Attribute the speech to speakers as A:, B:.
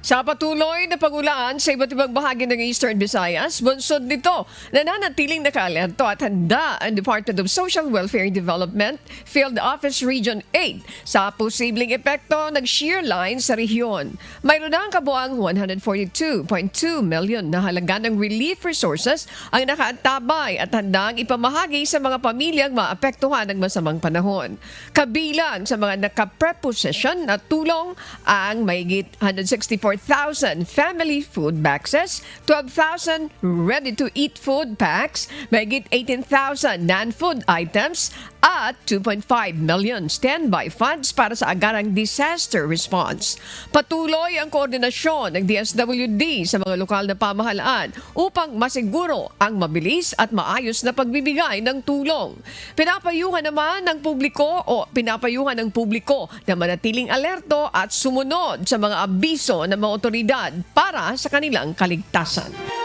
A: Sa patuloy na pagulaan sa iba't ibang bahagi ng Eastern Visayas, bunsod nito, nananatiling nakaalerto at handa ang Department of Social Welfare and Development Field Office Region 8 sa posibleng epekto ng shear line sa rehiyon. Mayroon na ang kabuang 142.2 million na halaga ng relief resources ang nakaantabay at handang ipamahagi sa mga pamilyang maapektuhan ng masamang panahon. Kabilang sa mga nakapreposition na tulong ang mahigit 164,000 family food boxes, 12,000 ready-to-eat food packs, mahigit 18,000 non-food items, at 2.5 million standby funds para sa agarang disaster response. Patuloy ang koordinasyon ng DSWD sa mga lokal na pamahalaan upang masiguro ang mabilis at maayos na pagbibigay ng tulong. Pinapayuhan ng publiko na manatiling alerto at sumunod sa mga abiso ng mga otoridad para sa kanilang kaligtasan.